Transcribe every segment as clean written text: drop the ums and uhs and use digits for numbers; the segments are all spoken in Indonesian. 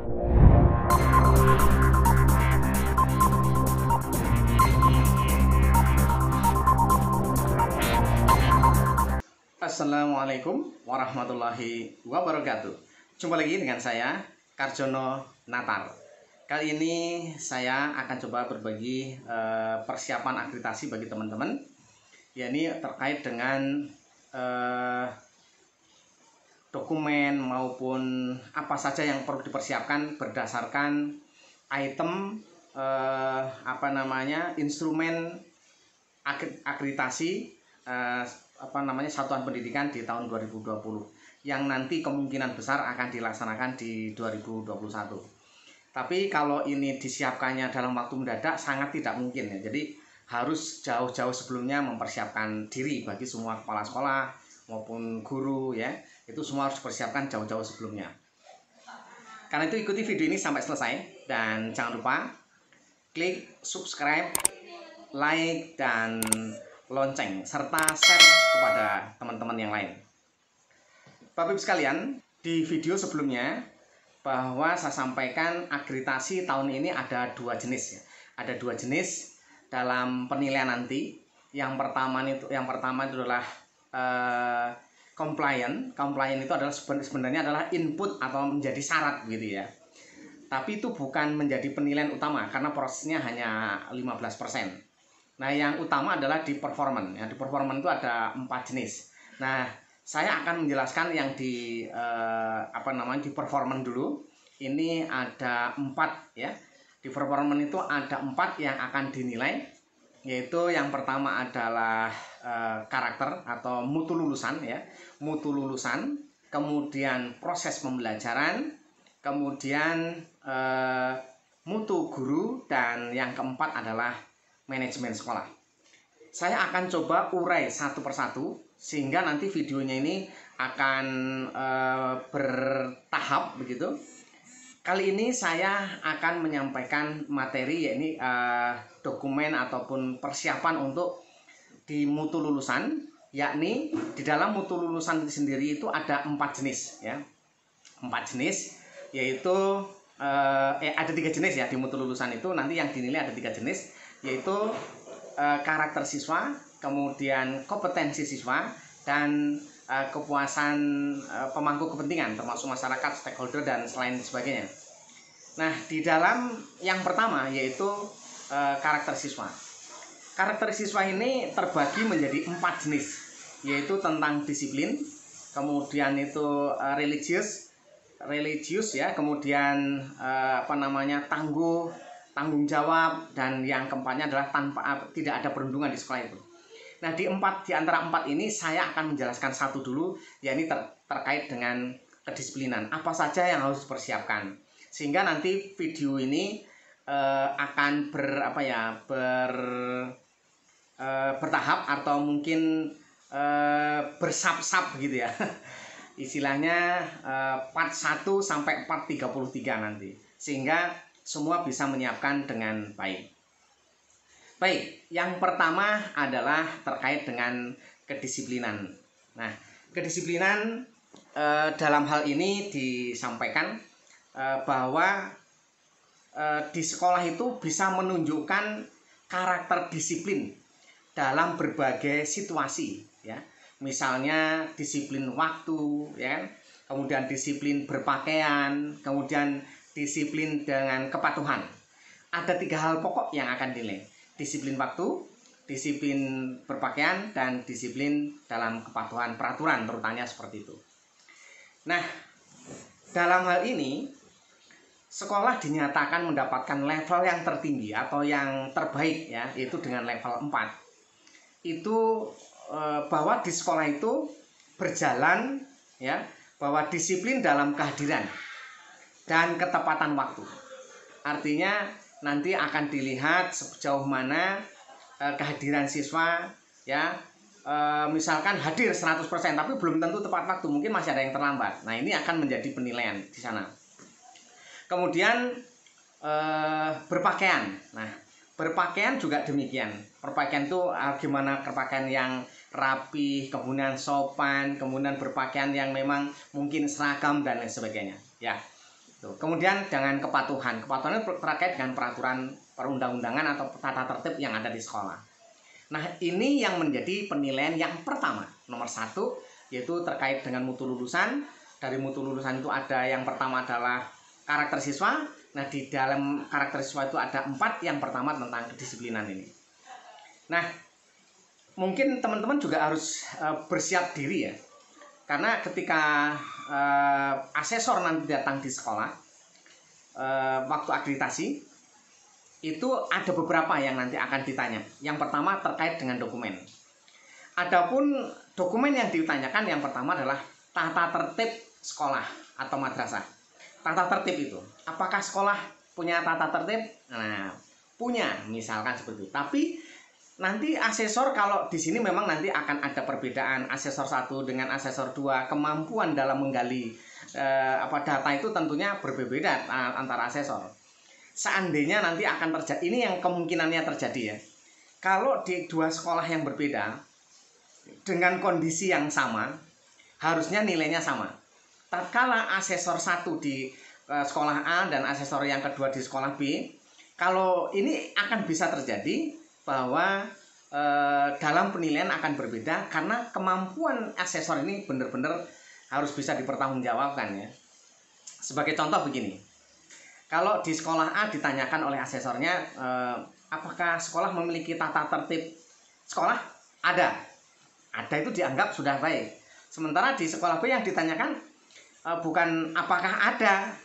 Assalamualaikum warahmatullahi wabarakatuh. Jumpa lagi dengan saya, Karjono Natar. Kali ini saya akan coba berbagi persiapan akreditasi bagi teman-teman. Ya, ini terkait dengan dokumen maupun apa saja yang perlu dipersiapkan berdasarkan item instrumen akreditasi satuan pendidikan di tahun 2020 yang nanti kemungkinan besar akan dilaksanakan di 2021. Tapi kalau ini disiapkannya dalam waktu mendadak sangat tidak mungkin ya. Jadi harus jauh-jauh sebelumnya mempersiapkan diri bagi semua kepala sekolah maupun guru ya. Itu semua harus dipersiapkan jauh-jauh sebelumnya. Karena itu ikuti video ini sampai selesai dan jangan lupa klik subscribe, like dan lonceng serta share kepada teman-teman yang lain. Bapak Ibu sekalian, di video sebelumnya bahwa saya sampaikan akreditasi tahun ini ada dua jenis ya. Ada dua jenis dalam penilaian nanti. Yang pertama itu adalah compliant. Compliant itu adalah sebenarnya adalah input atau menjadi syarat gitu ya. Tapi itu bukan menjadi penilaian utama karena prosesnya hanya 15%. Nah, yang utama adalah di performance. Ya, di performance itu ada 4 jenis. Nah, saya akan menjelaskan yang di di performance dulu. Ini ada 4 ya. Di performance itu ada 4 yang akan dinilai, yaitu yang pertama adalah karakter atau mutu lulusan ya. Mutu lulusan, kemudian proses pembelajaran, kemudian mutu guru, dan yang keempat adalah manajemen sekolah. Saya akan coba urai satu persatu sehingga nanti videonya ini akan bertahap begitu. Kali ini saya akan menyampaikan materi yakni dokumen ataupun persiapan untuk di mutu lulusan, yakni di dalam mutu lulusan sendiri itu ada 4 jenis ya. 4 jenis yaitu ada 3 jenis ya di mutu lulusan itu. Nanti yang dinilai ada 3 jenis, yaitu karakter siswa, kemudian kompetensi siswa, dan kepuasan pemangku kepentingan termasuk masyarakat, stakeholder, dan selain sebagainya. Nah, di dalam yang pertama yaitu karakter siswa. Karakter siswa ini terbagi menjadi 4 jenis, yaitu tentang disiplin, kemudian itu religius ya, kemudian tanggung jawab, dan yang keempatnya adalah tidak ada perundungan di sekolah itu. Nah, di antara 4 ini saya akan menjelaskan satu dulu, yakni terkait dengan kedisiplinan. Apa saja yang harus dipersiapkan sehingga nanti video ini akan bertahap atau mungkin bersap-sap gitu ya. Istilahnya part 1 sampai part 33 nanti, sehingga semua bisa menyiapkan dengan baik. Baik, yang pertama adalah terkait dengan kedisiplinan. Nah, kedisiplinan dalam hal ini disampaikan bahwa di sekolah itu bisa menunjukkan karakter disiplin dalam berbagai situasi ya. Misalnya disiplin waktu ya, kemudian disiplin berpakaian, kemudian disiplin dengan kepatuhan. Ada 3 hal pokok yang akan dinilai: disiplin waktu, disiplin berpakaian, dan disiplin dalam kepatuhan peraturan, terutamanya seperti itu. Nah, dalam hal ini sekolah dinyatakan mendapatkan level yang tertinggi atau yang terbaik ya, yaitu dengan level 4. Itu bahwa di sekolah itu berjalan ya, bahwa disiplin dalam kehadiran dan ketepatan waktu. Artinya nanti akan dilihat sejauh mana kehadiran siswa ya, misalkan hadir 100% tapi belum tentu tepat waktu, mungkin masih ada yang terlambat. Nah, ini akan menjadi penilaian di sana. Kemudian berpakaian. Nah, berpakaian juga demikian. Berpakaian itu gimana, berpakaian yang rapi, kemudian sopan, kemudian berpakaian yang memang mungkin seragam dan lain sebagainya ya. Tuh. Kemudian dengan kepatuhan. Kepatuhan itu terkait dengan peraturan perundang-undangan atau tata tertib yang ada di sekolah. Nah, ini yang menjadi penilaian yang pertama. Nomor 1, yaitu terkait dengan mutu lulusan. Dari mutu lulusan itu ada yang pertama adalah karakter siswa. Nah, di dalam karakter siswa itu ada 4. Yang pertama tentang kedisiplinan ini. Nah, mungkin teman-teman juga harus bersiap diri ya. Karena ketika asesor nanti datang di sekolah, waktu akreditasi, itu ada beberapa yang nanti akan ditanya. Yang pertama terkait dengan dokumen. Adapun dokumen yang ditanyakan yang pertama adalah tata tertib sekolah atau madrasah. Tata tertib itu, apakah sekolah punya tata tertib? Nah, punya, misalkan seperti itu. Tapi nanti asesor kalau di sini memang nanti akan ada perbedaan asesor 1 dengan asesor 2, kemampuan dalam menggali data itu tentunya berbeda antara asesor. Seandainya nanti akan terjadi, ini yang kemungkinannya terjadi ya. Kalau di 2 sekolah yang berbeda dengan kondisi yang sama, harusnya nilainya sama. Tatkala asesor 1 di sekolah A dan asesor yang kedua di sekolah B, kalau ini akan bisa terjadi bahwa dalam penilaian akan berbeda karena kemampuan asesor ini benar-benar harus bisa dipertanggungjawabkan ya. Sebagai contoh begini, kalau di sekolah A ditanyakan oleh asesornya, apakah sekolah memiliki tata tertib sekolah? Ada itu dianggap sudah baik. Sementara di sekolah B yang ditanyakan bukan apakah ada,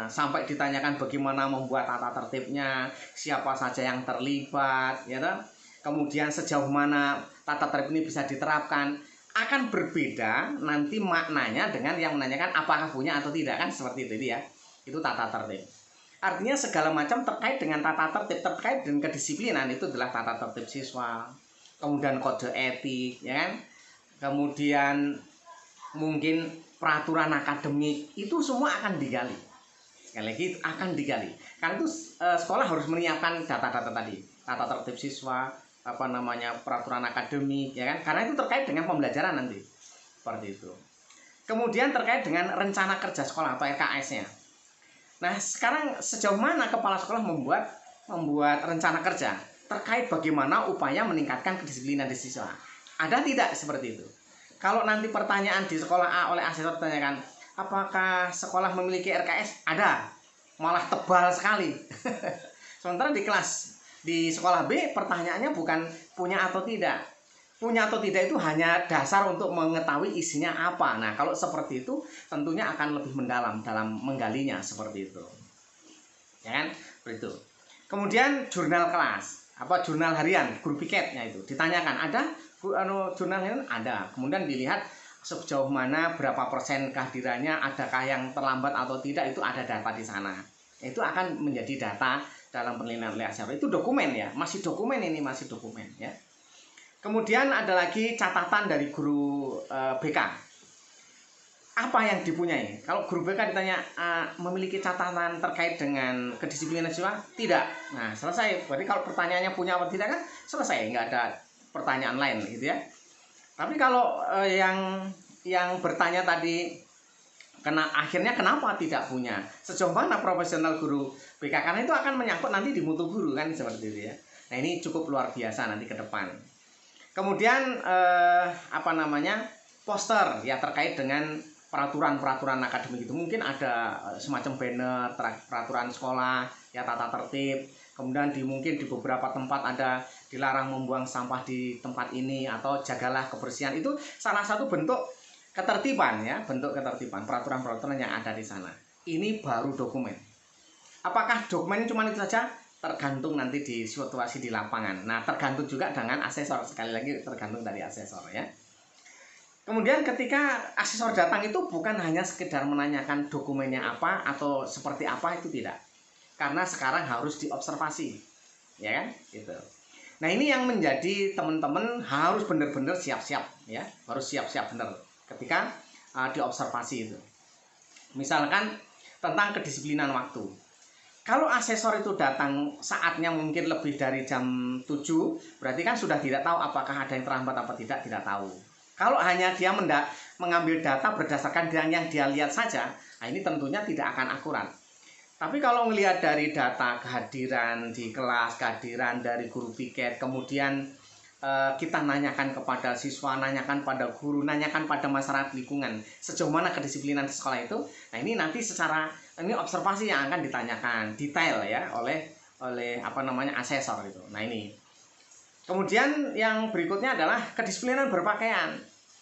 sampai ditanyakan bagaimana membuat tata tertibnya, siapa saja yang terlibat, ya toh? Kemudian sejauh mana tata tertib ini bisa diterapkan, akan berbeda nanti maknanya dengan yang menanyakan apakah punya atau tidak, kan seperti itu ya. Itu tata tertib. Artinya segala macam terkait dengan tata tertib, terkait dengan kedisiplinan itu adalah tata tertib siswa, kemudian kode etik, ya kan? Kemudian mungkin peraturan akademik, itu semua akan digali. Sekali lagi akan digali. Karena itu sekolah harus menyiapkan data-data tadi, tata tertib siswa, peraturan akademik, ya kan? Karena itu terkait dengan pembelajaran nanti. Seperti itu. Kemudian terkait dengan rencana kerja sekolah atau RKS-nya. Nah, sekarang sejauh mana kepala sekolah membuat rencana kerja terkait bagaimana upaya meningkatkan kedisiplinan di siswa? Ada tidak seperti itu? Kalau nanti pertanyaan di sekolah A oleh asesor ditanyakan, apakah sekolah memiliki RKS? Ada, malah tebal sekali. Sementara di sekolah B pertanyaannya bukan punya atau tidak. Punya atau tidak itu hanya dasar untuk mengetahui isinya apa. Nah, kalau seperti itu tentunya akan lebih mendalam dalam menggalinya seperti itu. Ya kan? Seperti itu. Kemudian jurnal kelas, jurnal harian, guru piketnya itu ditanyakan, ada jurnal harian? Ada. Kemudian dilihat sejauh mana, berapa persen kehadirannya, adakah yang terlambat atau tidak, itu ada data di sana. Itu akan menjadi data dalam penilaian oleh asesor. Itu dokumen ya, masih dokumen ya. Kemudian ada lagi catatan dari guru BK. Apa yang dipunyai? Kalau guru BK ditanya memiliki catatan terkait dengan kedisiplinan siswa? Tidak. Nah, selesai. Berarti kalau pertanyaannya punya atau tidak kan selesai, nggak ada pertanyaan lain gitu ya. Tapi kalau yang bertanya tadi akhirnya kenapa tidak punya? Sejauh mana profesional guru BK? Karena itu akan menyangkut nanti di mutu guru kan seperti itu ya. Nah, ini cukup luar biasa nanti ke depan. Kemudian poster ya terkait dengan peraturan akademik itu, mungkin ada semacam banner peraturan sekolah ya, tata tertib. Kemudian mungkin di beberapa tempat ada dilarang membuang sampah di tempat ini atau jagalah kebersihan. Itu salah satu bentuk ketertiban ya, peraturan-peraturan yang ada di sana. Ini baru dokumen. Apakah dokumen cuma itu saja? Tergantung nanti di situasi di lapangan. Nah, tergantung juga dengan asesor. Sekali lagi tergantung dari asesor ya. Kemudian ketika asesor datang itu bukan hanya sekedar menanyakan dokumennya apa atau seperti apa, itu tidak. Karena sekarang harus diobservasi. Ya kan? Gitu. Nah, ini yang menjadi teman-teman harus benar-benar siap-siap ya. Harus siap-siap benar ketika diobservasi itu. Misalkan tentang kedisiplinan waktu. Kalau asesor itu datang saatnya mungkin lebih dari jam 7, berarti kan sudah tidak tahu apakah ada yang terlambat apa tidak tahu. Kalau hanya dia mengambil data berdasarkan yang dia lihat saja, nah ini tentunya tidak akan akurat. Tapi kalau melihat dari data kehadiran di kelas, kehadiran dari guru piket, kemudian kita nanyakan kepada siswa, nanyakan pada guru, nanyakan pada masyarakat lingkungan sejauh mana kedisiplinan di sekolah itu. Nah ini nanti ini observasi yang akan ditanyakan detail ya oleh asesor itu. Nah ini. Kemudian yang berikutnya adalah kedisiplinan berpakaian.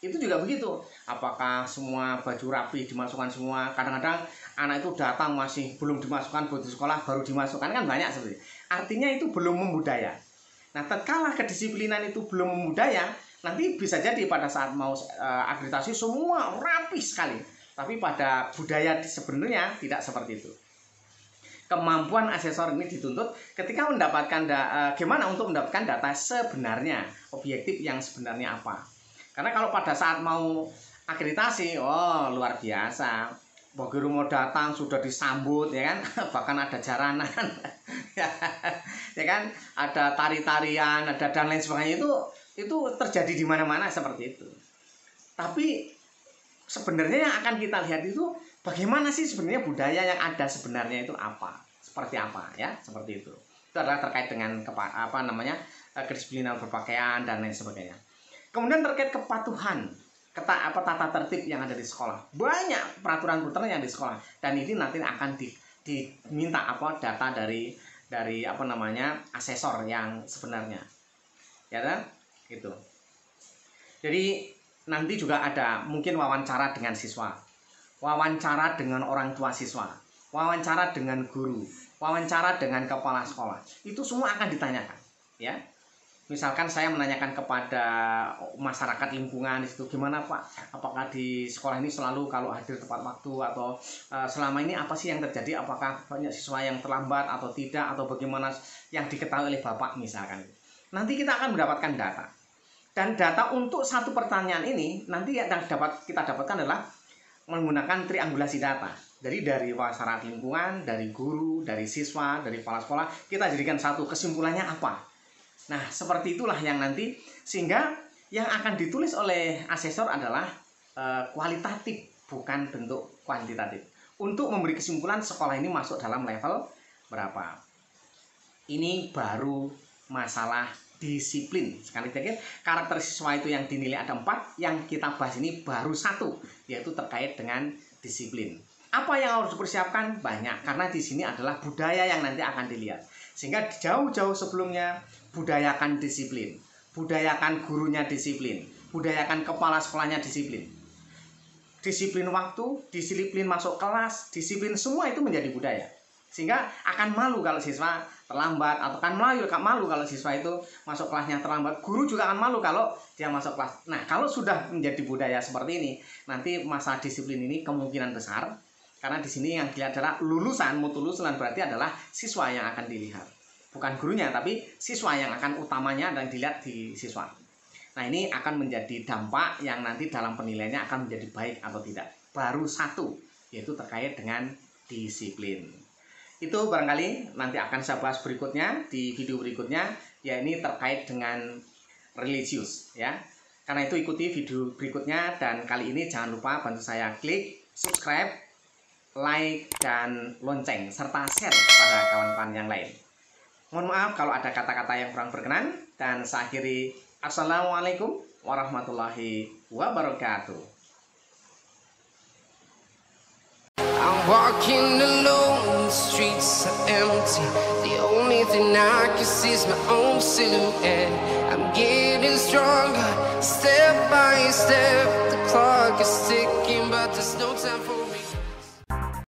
Itu juga begitu. Apakah semua baju rapi dimasukkan semua? Kadang-kadang anak itu datang masih belum dimasukkan baju sekolah, baru dimasukkan, kan banyak seperti itu. Artinya itu belum membudaya. Nah, tatkala kedisiplinan itu belum membudaya, nanti bisa jadi pada saat mau akreditasi semua rapi sekali. Tapi pada budaya sebenarnya tidak seperti itu. Kemampuan asesor ini dituntut ketika mendapatkan gimana untuk mendapatkan data sebenarnya, objektif yang sebenarnya apa. Karena kalau pada saat mau akreditasi, oh luar biasa. Begitu mau datang sudah disambut ya kan, bahkan ada jaranan ya kan, ada tari-tarian, ada dan lain sebagainya, itu terjadi di mana-mana seperti itu. Tapi sebenarnya yang akan kita lihat itu bagaimana sih sebenarnya budaya yang ada sebenarnya itu apa, seperti apa ya, seperti itu. Itu adalah terkait dengan kedisiplinan berpakaian dan lain sebagainya. Kemudian terkait kepatuhan, tata tertib yang ada di sekolah. Banyak peraturan-peraturan yang di sekolah, dan ini nanti akan diminta data dari asesor yang sebenarnya. Ya kan? Gitu. Jadi nanti juga ada mungkin wawancara dengan siswa, wawancara dengan orang tua siswa, wawancara dengan guru, wawancara dengan kepala sekolah. Itu semua akan ditanyakan, ya. Misalkan saya menanyakan kepada masyarakat lingkungan itu, gimana Pak, apakah di sekolah ini selalu kalau hadir tepat waktu, atau selama ini apa sih yang terjadi, apakah banyak siswa yang terlambat atau tidak, atau bagaimana yang diketahui oleh Bapak misalkan. Nanti kita akan mendapatkan data. Dan data untuk satu pertanyaan ini nanti yang dapat kita dapatkan adalah menggunakan triangulasi data. Jadi dari masyarakat lingkungan, dari guru, dari siswa, dari kepala sekolah, kita jadikan satu, kesimpulannya apa. Nah, seperti itulah yang nanti, sehingga yang akan ditulis oleh asesor adalah kualitatif, bukan bentuk kuantitatif. Untuk memberi kesimpulan sekolah ini masuk dalam level berapa. Ini baru masalah disiplin. Sekali lagi, karakter siswa itu yang dinilai ada 4, yang kita bahas ini baru 1, yaitu terkait dengan disiplin. Apa yang harus dipersiapkan? Banyak, karena di sini adalah budaya yang nanti akan dilihat. Sehingga jauh-jauh sebelumnya, budayakan disiplin, budayakan gurunya disiplin, budayakan kepala sekolahnya disiplin. Disiplin waktu, disiplin masuk kelas, disiplin semua itu menjadi budaya. Sehingga akan malu kalau siswa terlambat, atau akan malu kalau siswa itu masuk kelasnya terlambat. Guru juga akan malu kalau dia masuk kelas. Nah, kalau sudah menjadi budaya seperti ini, nanti masa disiplin ini kemungkinan besar, karena di sini yang dilihat adalah lulusan, mutu lulusan berarti adalah siswa yang akan dilihat. Bukan gurunya, tapi siswa yang akan utamanya dan dilihat di siswa. Nah, ini akan menjadi dampak yang nanti dalam penilaiannya akan menjadi baik atau tidak. Baru 1, yaitu terkait dengan disiplin. Itu barangkali nanti akan saya bahas berikutnya, di video berikutnya, ya ini terkait dengan religius ya. Karena itu ikuti video berikutnya, dan kali ini jangan lupa bantu saya klik subscribe, like, dan lonceng, serta share kepada kawan-kawan yang lain. Mohon maaf kalau ada kata-kata yang kurang berkenan, dan saya akhiri. Assalamualaikum warahmatullahi wabarakatuh. I'm walking alone, the streets are empty. The only thing I can see is my own silhouette. I'm getting stronger, step by step. The clock is ticking, but there's no time for